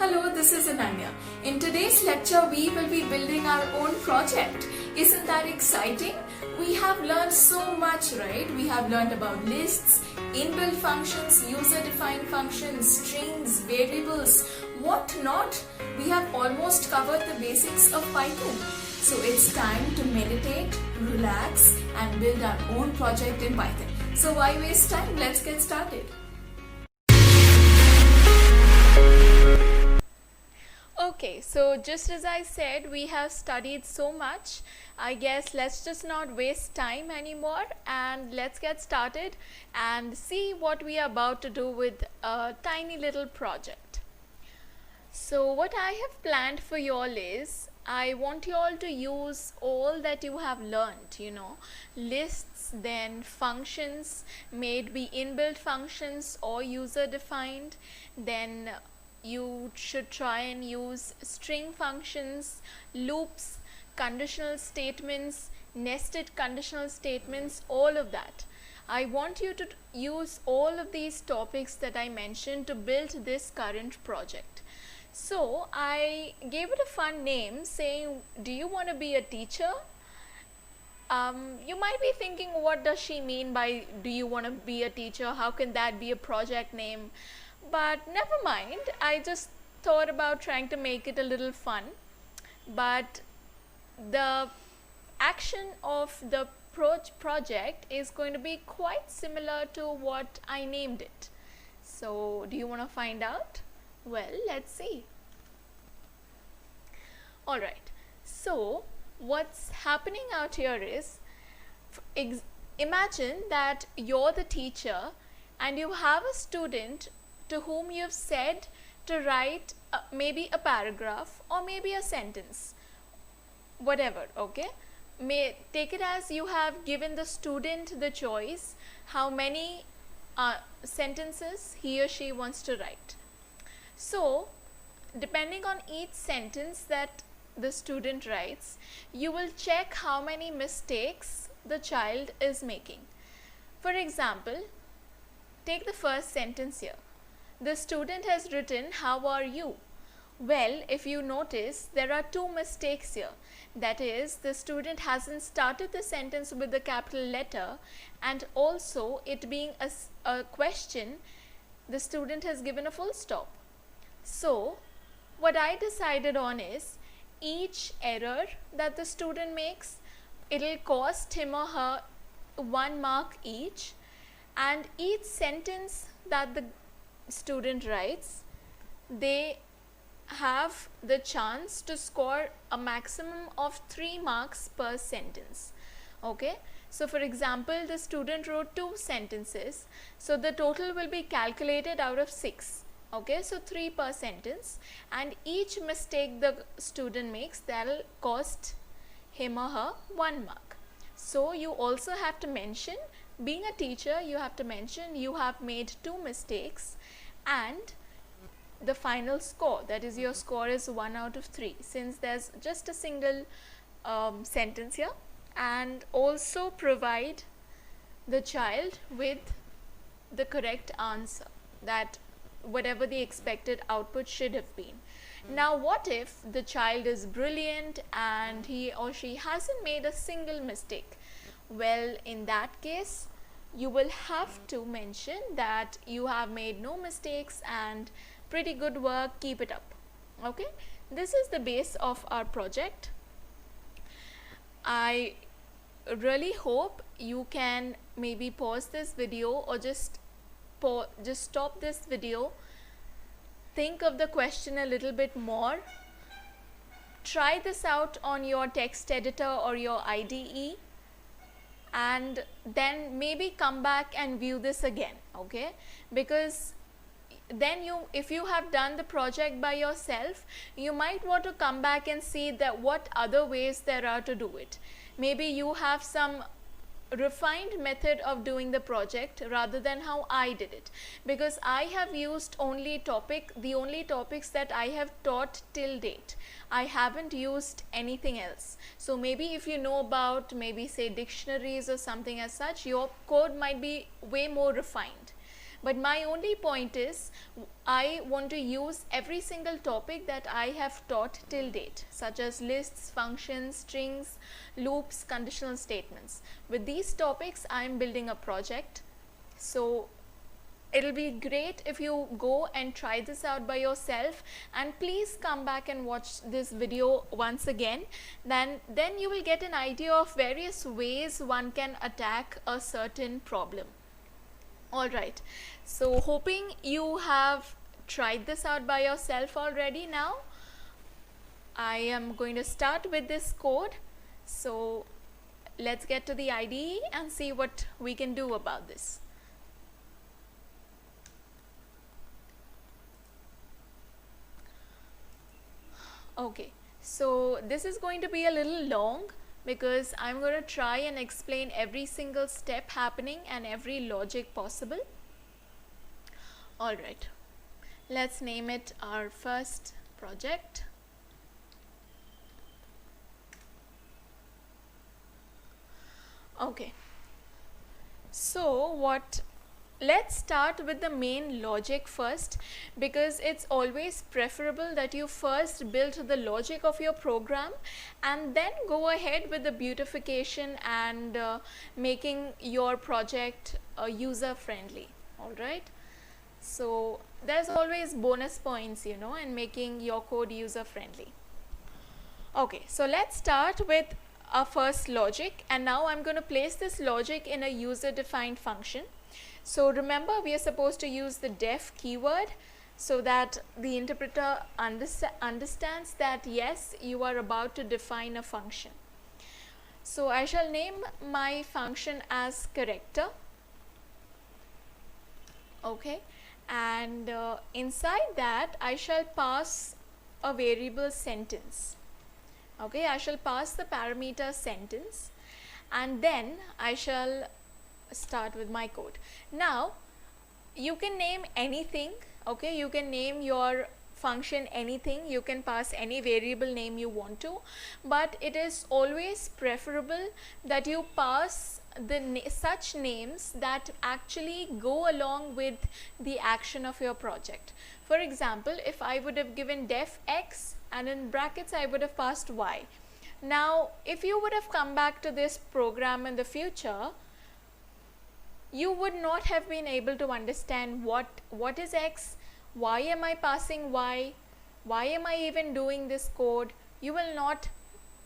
Hello, this is Ananya. In today's lecture, we will be building our own project. Isn't that exciting? We have learned so much, right? We have learned about lists, inbuilt functions, user-defined functions, strings, variables, what not. We have almost covered the basics of Python. So it's time to meditate, relax, and build our own project in Python. So why waste time? Let's get started. Okay, so just as I said, we have studied so much. I guess let's just not waste time anymore and let's get started and see what we are about to do with a tiny little project. So what I have planned for you all is, I want you all to use all that you have learned, lists, then functions, may it be inbuilt functions or user defined, then you should try and use string functions, loops, conditional statements, nested conditional statements, all of that. I want you to use all of these topics that I mentioned to build this current project. So I gave it a fun name saying, do you want to be a teacher? You might be thinking, what does she mean by do you want to be a teacher? How can that be a project name? But never mind, I just thought about trying to make it a little fun. But the action of the project is going to be quite similar to what I named it. So do you want to find out? Well, let's see. Alright, so what's happening out here is, imagine that you're the teacher and you have a student to whom you've said to write maybe a paragraph or maybe a sentence, whatever, okay? Take it as you have given the student the choice how many sentences he or she wants to write. So depending on each sentence that the student writes, you will check how many mistakes the child is making. For example, take the first sentence here. The student has written, "How are you?" Well, if you notice, there are two mistakes here. That is, the student hasn't started the sentence with the capital letter, and also it being a question, the student has given a full stop. So what I decided on is, each error that the student makes, it'll cost him or her 1 mark each, and each sentence that the student writes, they have the chance to score a maximum of 3 marks per sentence. Okay, so for example, the student wrote 2 sentences, so the total will be calculated out of 6. Okay, so 3 per sentence, and each mistake the student makes, that'll cost him or her 1 mark. So you also have to mention, being a teacher, you have to mention you have made 2 mistakes and the final score, that is your score is 1 out of 3, since there's just a single sentence here, and also provide the child with the correct answer, that whatever the expected output should have been. Now what if the child is brilliant and he or she hasn't made a single mistake? Well, in that case, you will have to mention that you have made no mistakes and pretty good work, keep it up. Okay, this is the base of our project. I really hope you can maybe pause this video or just stop this video, think of the question a little bit more, try this out on your text editor or your IDE, and then maybe come back and view this again, okay? Because then if you have done the project by yourself, you might want to come back and see that what other ways there are to do it. Maybe you have some refined method of doing the project rather than how I did it, because I have used the only topics that I have taught till date. I haven't used anything else. So maybe if you know about maybe say dictionaries or something as such, your code might be way more refined. But my only point is I want to use every single topic that I have taught till date, such as lists, functions, strings, loops, conditional statements. With these topics I am building a project, so it'll be great if you go and try this out by yourself, and please come back and watch this video once again. Then you will get an idea of various ways one can attack a certain problem. Alright, so hoping you have tried this out by yourself already. Now I am going to start with this code, so let's get to the IDE and see what we can do about this. Okay, so this is going to be a little long because I'm going to try and explain every single step happening and every logic possible. Alright, let's name it our first project. Okay, so let's start with the main logic first, because it's always preferable that you first build the logic of your program and then go ahead with the beautification and making your project user friendly. Alright, so there's always bonus points, you know, in making your code user friendly. Okay, so let's start with our first logic, and now I'm going to place this logic in a user defined function. So remember, we are supposed to use the def keyword so that the interpreter understands that yes, you are about to define a function. So I shall name my function as character. Okay, and inside that I shall pass a variable sentence. Okay, I shall pass the parameter sentence, and then I shall start with my code. Now you can name anything. Okay, you can name your function anything, you can pass any variable name you want to, but it is always preferable that you pass such names that actually go along with the action of your project. For example, if I would have given def x and in brackets I would have passed y. Now if you would have come back to this program in the future, you would not have been able to understand what is x, why am I passing y, why am I even doing this code. You will not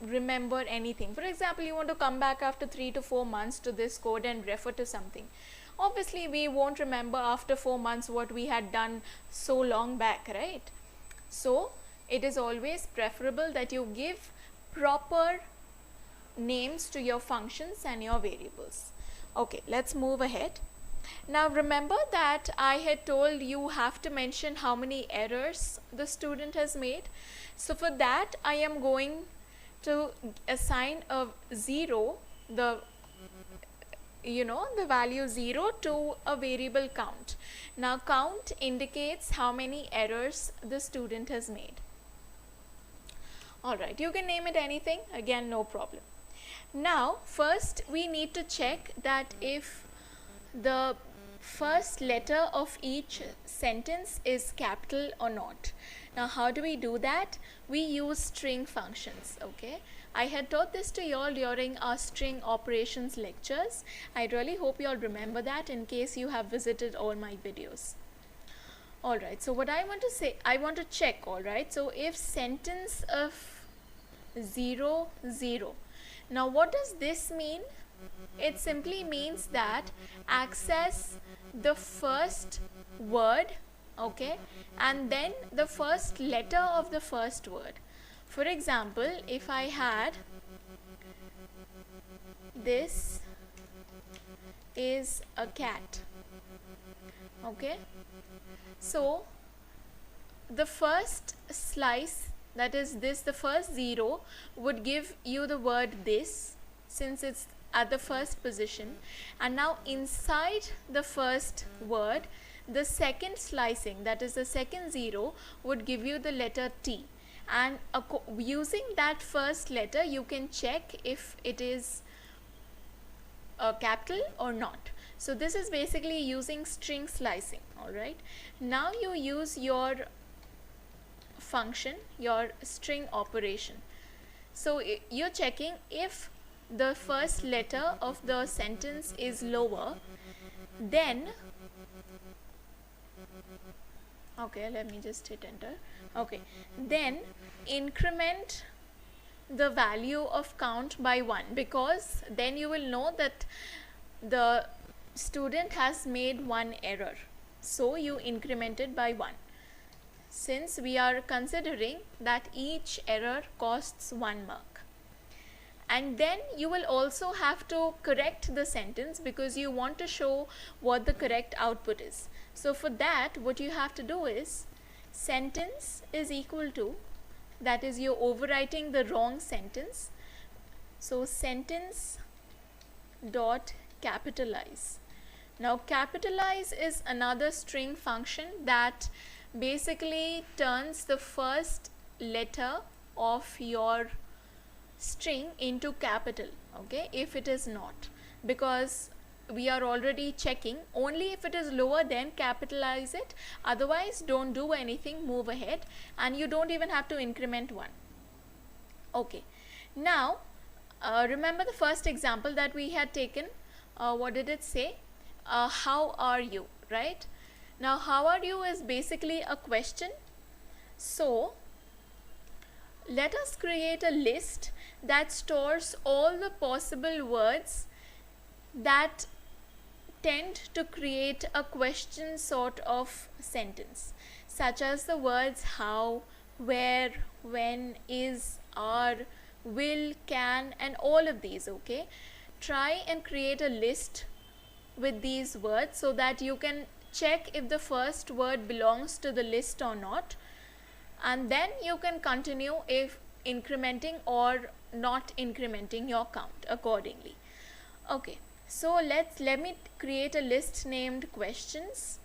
remember anything. For example, you want to come back after 3 to 4 months to this code and refer to something. Obviously we won't remember after 4 months what we had done so long back, right? So it is always preferable that you give proper names to your functions and your variables. Okay, let's move ahead. Now remember that I had told you have to mention how many errors the student has made. So for that I am going to assign a 0, the value 0 to a variable count. Now count indicates how many errors the student has made. Alright, you can name it anything, again no problem. Now first we need to check that if the first letter of each sentence is capital or not. Now how do we do that? We use string functions. Okay, I had taught this to you all during our string operations lectures. I really hope you all remember that in case you have visited all my videos. Alright, so what I want to say, I want to check, alright, so if sentence of 0 0. Now what does this mean? It simply means that access the first word, okay, and then the first letter of the first word. For example, if I had this is a cat, okay, so the first slice, that is this, the first 0 would give you the word this, since it's at the first position, and now inside the first word the second slicing, that is the second 0, would give you the letter T, and using that first letter you can check if it is a capital or not. So this is basically using string slicing. All right, now you use your function, your string operation. So you're checking if the first letter of the sentence is lower, then okay, let me just hit enter. Okay, then increment the value of count by 1, because then you will know that the student has made one error, so you increment it by 1, since we are considering that each error costs 1 mark. And then you will also have to correct the sentence, because you want to show what the correct output is. So for that, what you have to do is sentence is equal to, that is, you're overwriting the wrong sentence, so sentence dot capitalize. Now capitalize is another string function that basically turns the first letter of your string into capital, okay, if it is not, because we are already checking only if it is lower, then capitalize it, otherwise don't do anything, move ahead, and you don't even have to increment 1. Okay, now remember the first example that we had taken. What did it say? How are you, right? Now how are you is basically a question, so let us create a list that stores all the possible words that tend to create a question sort of sentence, such as the words how, where, when, is, are, will, can, and all of these. Okay, try and create a list with these words so that you can check if the first word belongs to the list or not, and then you can continue if incrementing or not incrementing your count accordingly. Okay, so let me create a list named questions,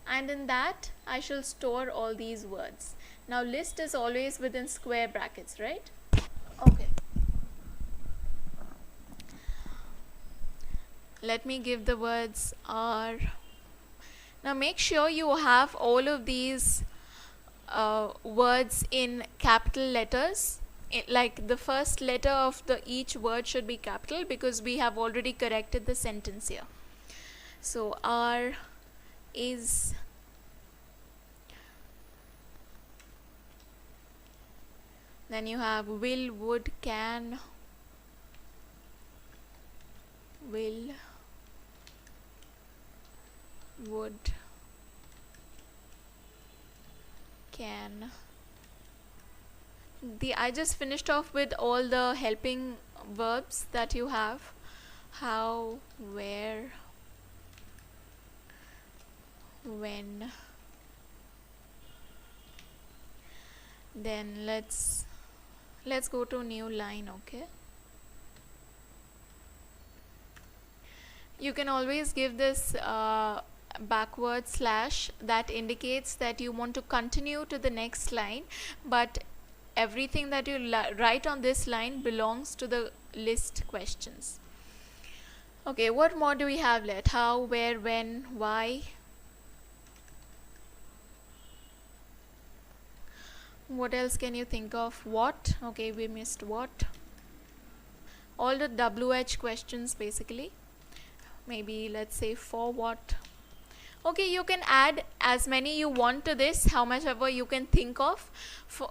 and in that I shall store all these words. Now list is always within square brackets, right? Okay, let me give the words are. Now make sure you have all of these words in capital letters, like the first letter of the each word should be capital, because we have already corrected the sentence here. So are, is, then you have will, would, can, will, would, can. I just finished off with all the helping verbs that you have: how, where, when. Then let's go to new line. Okay, you can always give this backward slash, that indicates that you want to continue to the next line, but everything that you write on this line belongs to the list questions. Okay, what more do we have left? How, where, when, why. What else can you think of? What? Okay, we missed what. All the WH questions basically. Maybe let's say for what. Okay, you can add as many you want to this, how much ever you can think of.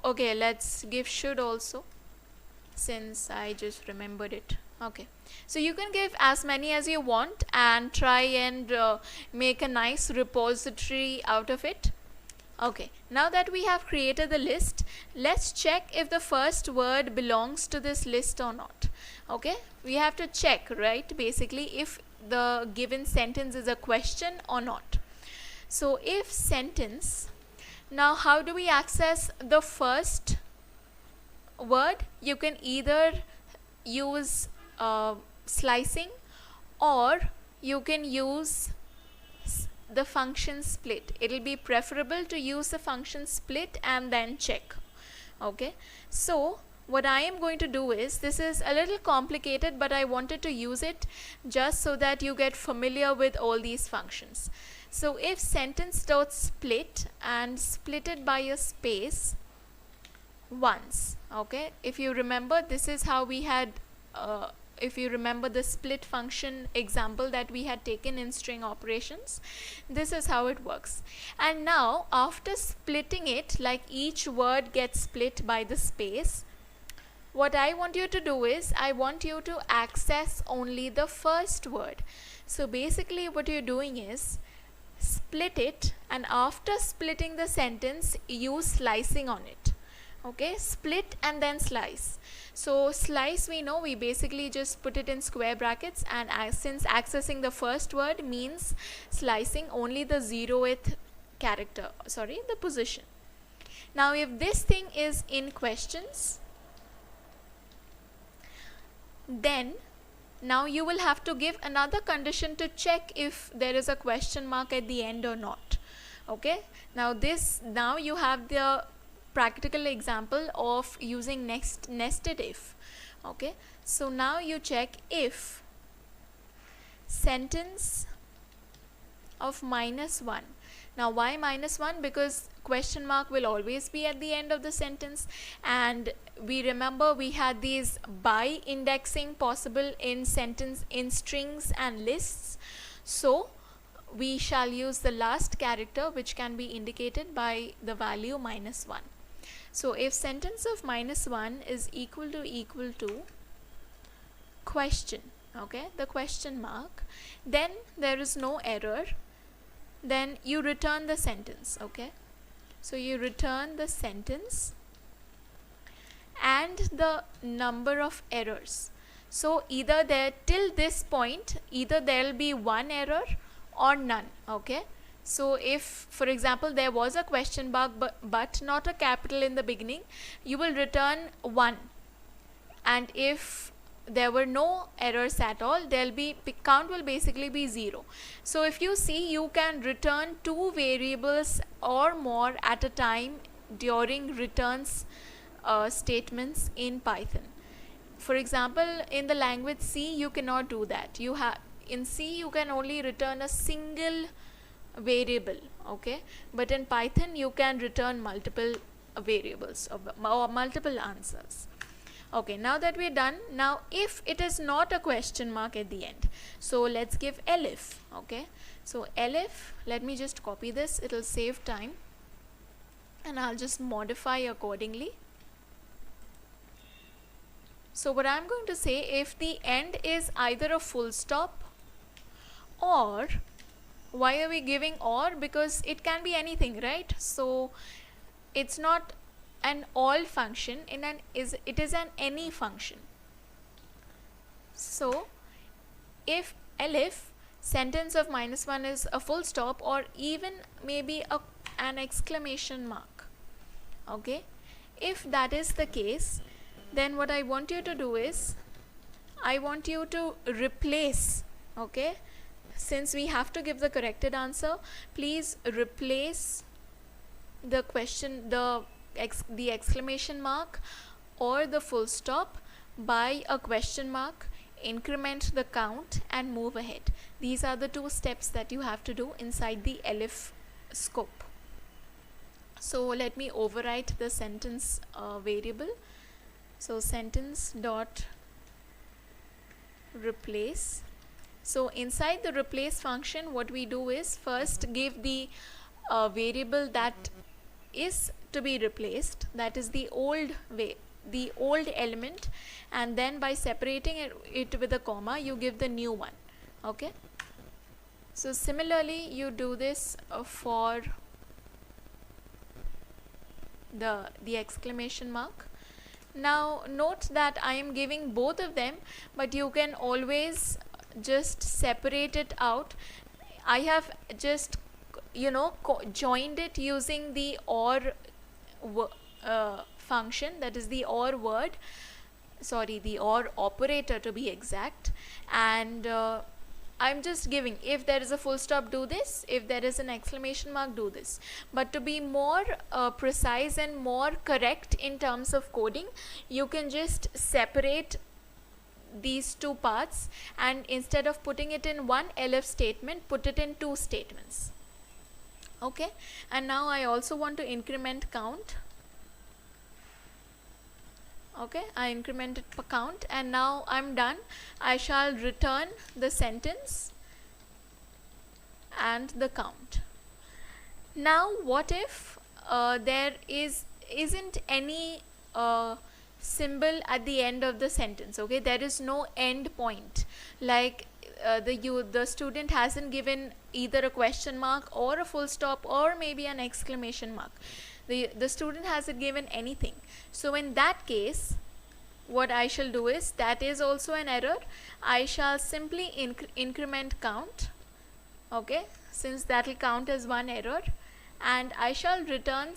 Okay, let's give should also, since I just remembered it. Okay, so you can give as many as you want and try and make a nice repository out of it. Okay, now that we have created the list, let's check if the first word belongs to this list or not. Okay, we have to check, right, basically if the given sentence is a question or not. So if sentence, now how do we access the first word? You can either use slicing, or you can use the function split. It will be preferable to use the function split and then check. Okay, so what I am going to do is, this is a little complicated, but I wanted to use it just so that you get familiar with all these functions. So if sentence dot split and split it by a space once, okay, if you remember, this is how we had if you remember the split function example that we had taken in string operations, this is how it works. And now after splitting it, like each word gets split by the space, what I want you to do is, I want you to access only the first word. So basically what you're doing is split it, and after splitting the sentence, use slicing on it. Okay, split and then slice. So slice, we know, we basically just put it in square brackets, and since accessing the first word means slicing only the 0th character, sorry, the position. Now if this thing is in questions, then now you will have to give another condition to check if there is a question mark at the end or not. Okay, now you have the practical example of using nested if. Okay, so now you check if sentence of -1. Now why -1? Because question mark will always be at the end of the sentence, and we remember we had these by indexing possible in sentence, in strings and lists. So we shall use the last character, which can be indicated by the value -1. So if sentence of -1 is equal to question, okay, the question mark, then there is no error, then you return the sentence. Okay, so you return the sentence and the number of errors. So either there, till this point, either there will be one error or none. Okay, so if for example there was a question mark but not a capital in the beginning, you will return 1, and if there were no errors at all, there'll be count will basically be 0. So if you see, you can return 2 variables or more at a time during returns statements in Python. For example, in the language C, you cannot do that. In C you can only return a single variable. Okay, but in Python you can return multiple variables or multiple answers. Okay, now that we're done, now if it is not a question mark at the end, so let's give elif. Okay, so elif, let me just copy this, it'll save time, and I'll just modify accordingly. So what I'm going to say, if the end is either a full stop, or, why are we giving or? Because it can be anything, right? So it's not an all function, it is an any function. So if elif sentence of -1 is a full stop, or even maybe an exclamation mark. Okay, if that is the case, then what I want you to do is, I want you to replace, okay, since we have to give the corrected answer, please replace the question, the exclamation mark or the full stop by a question mark, increment the count and move ahead. These are the 2 steps that you have to do inside the elif scope. So let me overwrite the sentence variable. So sentence dot replace. So inside the replace function, what we do is first give the variable that is to be replaced, that is the old element, and then by separating it with a comma, you give the new one. Okay, so similarly you do this for the exclamation mark. Now note that I am giving both of them, but you can always just separate it out. I have just joined it using the or function, that is the or word, sorry, the or operator to be exact, and I'm just giving, if there is a full stop, do this, if there is an exclamation mark, do this. But to be more precise and more correct in terms of coding, you can just separate these two parts, and instead of putting it in one elif statement, put it in two statements. Okay, and now I also want to increment count. Okay, I incremented count, and now I'm done. I shall return the sentence and the count. Now what if there isn't any symbol at the end of the sentence? Okay, there is no end point, like the student hasn't given either a question mark or a full stop or maybe an exclamation mark. The student hasn't given anything. So in that case, what I shall do is, that is also an error, I shall simply increment count. Okay, since that will count as one error, and I shall return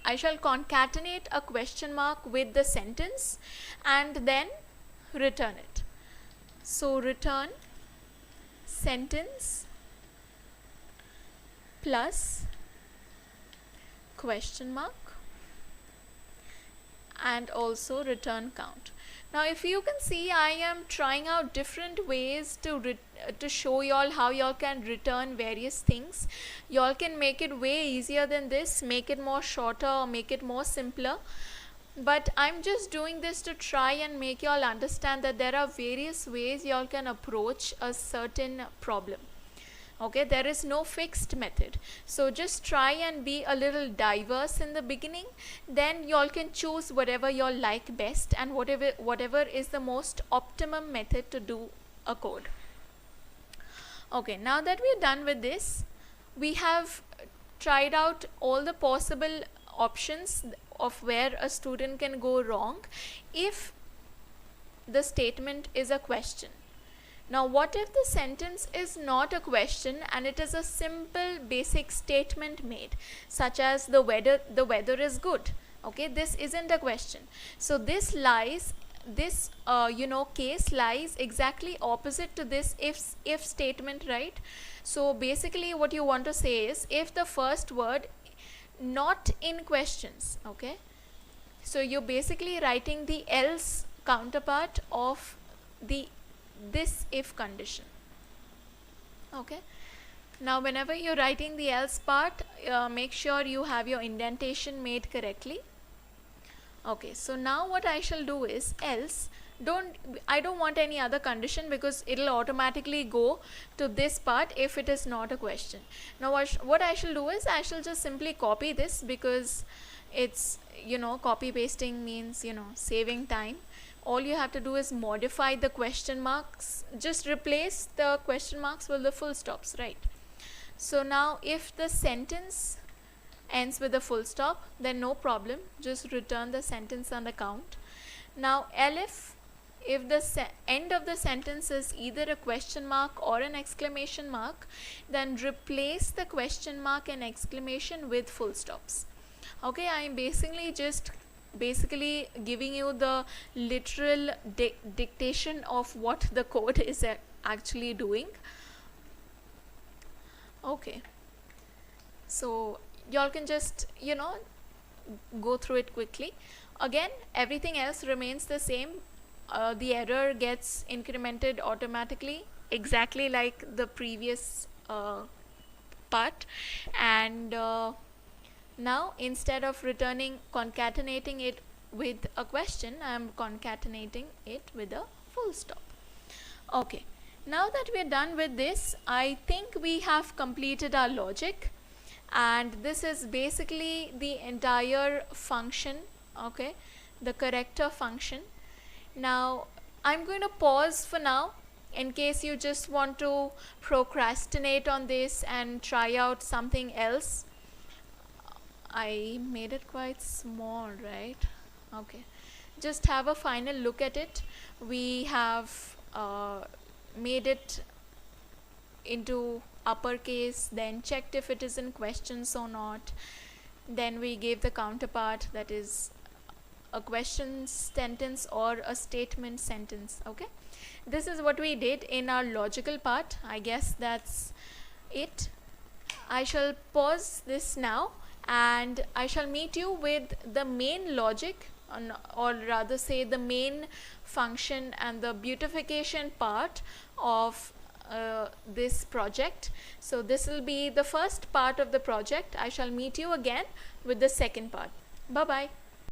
I shall concatenate a question mark with the sentence and then return it. So return sentence plus question mark and also return count. Now if you can see, I am trying out different ways to show y'all how y'all can return various things. Y'all can make it way easier than this, make it more shorter or make it more simpler, but I'm just doing this to try and make y'all understand that there are various ways y'all can approach a certain problem. Okay, there is no fixed method, so just try and be a little diverse in the beginning, then y'all can choose whatever y'all like best and whatever is the most optimum method to do a code. Okay, now that we're done with this, we have tried out all the possible options of where a student can go wrong if the statement is a question. Now what if the sentence is not a question and it is a simple basic statement made, such as the weather is good? Okay, this isn't a question. So this case lies exactly opposite to this if statement, right? So basically what you want to say is, if the first word not in questions, okay, so you're basically writing the else counterpart of this if condition. Okay, now whenever you're writing the else part, make sure you have your indentation made correctly. Okay, so now what I shall do is, else I don't want any other condition because it'll automatically go to this part if it is not a question. Now what I shall do is, I shall just simply copy this, because it's, copy pasting means, saving time. All you have to do is modify the question marks, just replace the question marks with the full stops, right? So now if the sentence ends with a full stop, then no problem, just return the sentence and the count. Now elif, if the end of the sentence is either a question mark or an exclamation mark, then replace the question mark and exclamation with full stops. Okay, I am basically giving you the literal dictation of what the code is actually doing. Okay, so y'all can just go through it quickly. Again, everything else remains the same. The error gets incremented automatically, exactly like the previous part, and now instead of concatenating it with a question, I am concatenating it with a full stop. Okay, now that we are done with this, I think we have completed our logic, and this is basically the entire function. Okay, the corrector function. Now I'm going to pause for now in case you just want to procrastinate on this and try out something else. I made it quite small, right? Okay, just have a final look at it. We have made it into uppercase, then checked if it is in questions or not, then we gave the counterpart, that is a question sentence or a statement sentence. Okay, this is what we did in our logical part. I guess that's it. I shall pause this now and I shall meet you with the main logic, or rather say the main function and the beautification part of this project. So this will be the first part of the project. I shall meet you again with the second part. Bye bye.